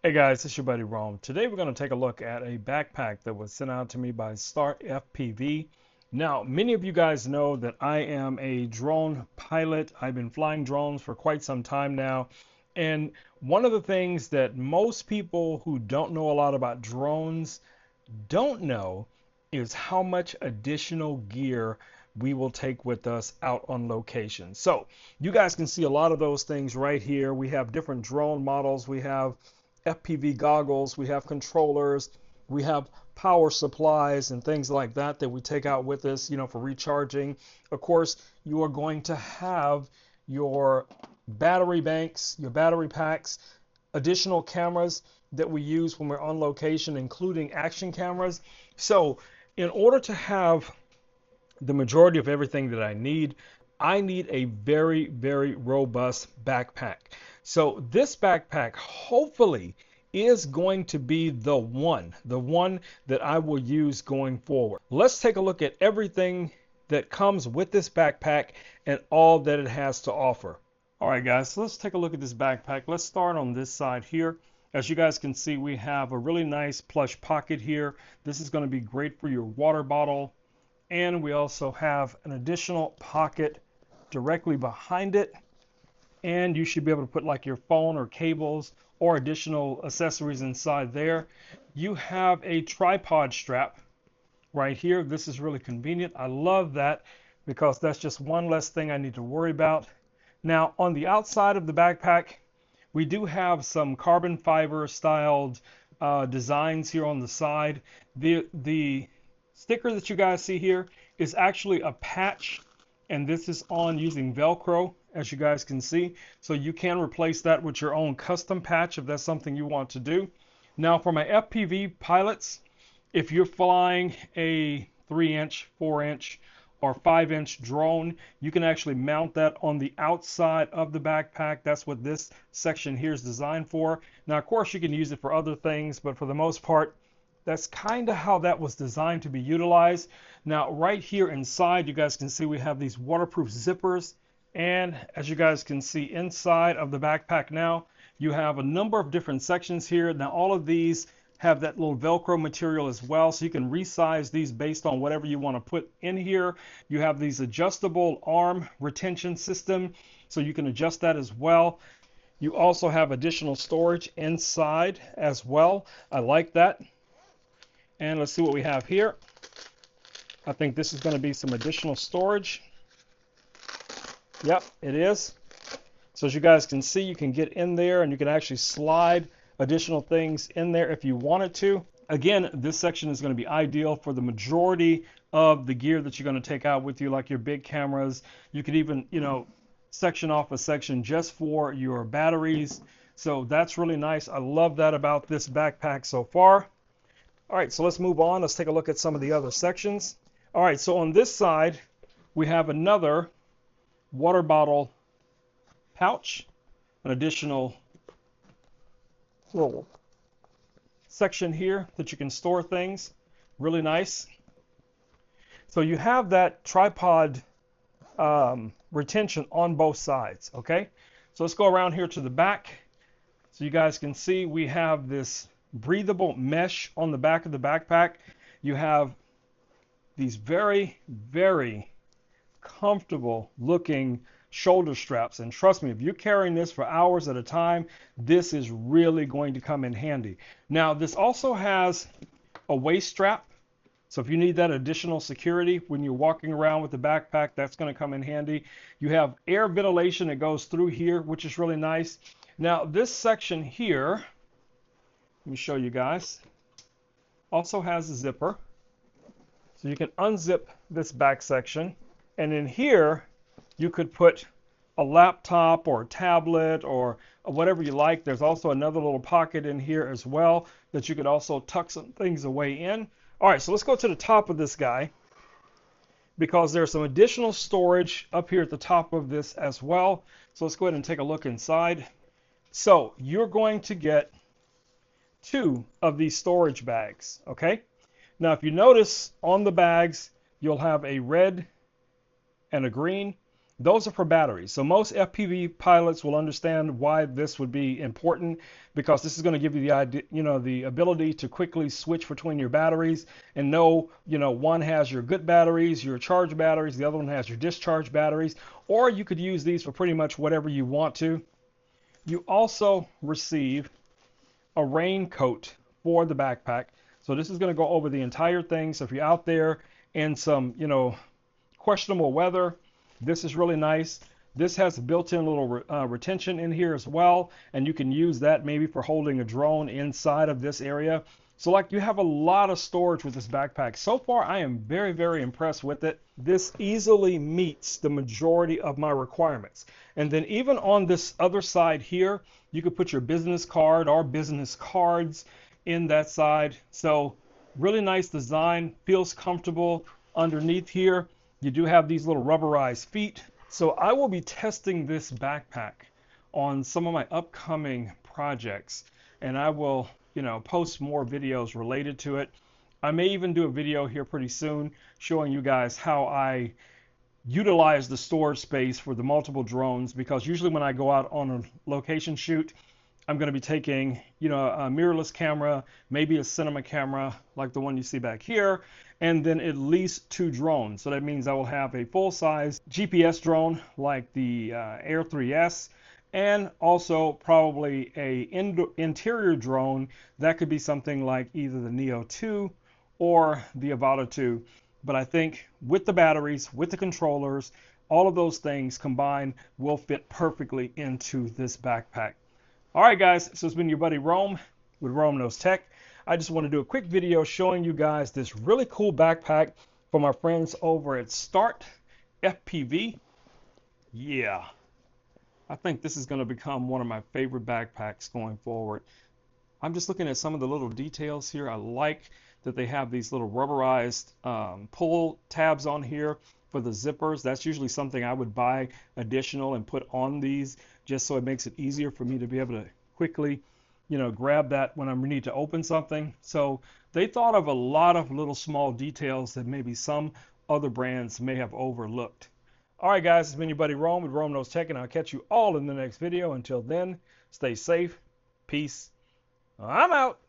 Hey guys, it's your buddy Rome. Today we're going to take a look at a backpack that was sent out to me by StartFPV. Now, many of you guys know that I am a drone pilot. I've been flying drones for quite some time now. And one of the things that most people who don't know a lot about drones don't know is how much additional gear we will take with us out on location. So you guys can see a lot of those things right here. We have different drone models. We have FPV goggles, we have controllers, we have power supplies and things like that that we take out with us, for recharging. Of course, you are going to have your battery banks, your battery packs, additional cameras that we use when we're on location, including action cameras. So in order to have the majority of everything that I need a very, very robust backpack. So this backpack hopefully is going to be the one that I will use going forward. Let's take a look at everything that comes with this backpack and all that it has to offer. All right, guys, so let's take a look at this backpack. Let's start on this side here. As you guys can see, we have a really nice plush pocket here. This is going to be great for your water bottle. And we also have an additional pocket directly behind it. And you should be able to put like your phone or cables or additional accessories inside there. You have a tripod strap right here. This is really convenient. I love that because that's just one less thing I need to worry about. Now, on the outside of the backpack, we do have some carbon fiber styled designs here on the side. The sticker that you guys see here is actually a patch, and this is on using Velcro, as you guys can see. So you can replace that with your own custom patch if that's something you want to do. Now, for my FPV pilots, if you're flying a 3-inch, 4-inch, or 5-inch drone, you can actually mount that on the outside of the backpack. That's what this section here is designed for. Now, of course, you can use it for other things, but for the most part, that's kind of how that was designed to be utilized. Now, right here inside, you guys can see we have these waterproof zippers. And as you guys can see inside of the backpack now, you have a number of different sections here. Now, all of these have that little Velcro material as well, so you can resize these based on whatever you want to put in here. You have these adjustable arm retention system, so you can adjust that as well. You also have additional storage inside as well. I like that. And let's see what we have here. I think this is going to be some additional storage. Yep, it is. So as you guys can see, you can get in there and you can actually slide additional things in there if you wanted to. Again, this section is going to be ideal for the majority of the gear that you're going to take out with you, like your big cameras. You could even, section off a section just for your batteries. So that's really nice. I love that about this backpack so far. All right, so let's move on. Let's take a look at some of the other sections. All right, so on this side, we have another water bottle pouch, an additional little section here that you can store things. Really nice. So you have that tripod retention on both sides, okay? So let's go around here to the back. So you guys can see we have this breathable mesh on the back of the backpack. You have these very, very comfortable looking shoulder straps, and trust me, if you're carrying this for hours at a time, this is really going to come in handy. Now, this also has a waist strap, so if you need that additional security when you're walking around with the backpack, that's going to come in handy. You have air ventilation that goes through here, which is really nice. Now, this section here, let me show you guys, also has a zipper, so you can unzip this back section, and in here you could put a laptop or a tablet or whatever you like. There's also another little pocket in here as well that you could also tuck some things away in. All right, so let's go to the top of this guy because there's some additional storage up here at the top of this as well. So let's go ahead and take a look inside. So you're going to get 2 of these storage bags, okay? Now, if you notice on the bags, you'll have a red and a green. those are for batteries. So most FPV pilots will understand why this would be important, because this is going to give you the idea, the ability to quickly switch between your batteries and know, one has your good batteries, your charged batteries, the other one has your discharged batteries, or you could use these for pretty much whatever you want to. You also receive a raincoat for the backpack. So this is going to go over the entire thing. So if you're out there in some, questionable weather, this is really nice. This has a built-in little retention in here as well, and you can use that maybe for holding a drone inside of this area. So like, you have a lot of storage with this backpack. So far, I am very, very impressed with it. This easily meets the majority of my requirements. And then even on this other side here, you could put your business card or business cards in that side. So really nice design, feels comfortable underneath here. You do have these little rubberized feet. So I will be testing this backpack on some of my upcoming projects, and I will, post more videos related to it. I may even do a video here pretty soon showing you guys how I utilize the storage space for the multiple drones, because usually when I go out on a location shoot, I'm going to be taking, a mirrorless camera, maybe a cinema camera like the one you see back here, and then at least 2 drones. So that means I will have a full-size GPS drone like the Air 3S, and also probably a interior drone that could be something like either the Neo 2 or the Avata 2. But I think with the batteries, with the controllers, all of those things combined will fit perfectly into this backpack. All right, guys, so it's been your buddy Rome with Rome Knows Tech. I just want to do a quick video showing you guys this really cool backpack from our friends over at STARTRC FPV. Yeah, I think this is going to become one of my favorite backpacks going forward. I'm just looking at some of the little details here. I like that they have these little rubberized pull tabs on here for the zippers. That's usually something I would buy additional and put on these, just so it makes it easier for me to be able to quickly, grab that when I need to open something. So they thought of a lot of little small details that maybe some other brands may have overlooked. All right, guys, it's been your buddy Rome with Rome Knows Tech, and I'll catch you all in the next video. Until then, stay safe, peace, I'm out.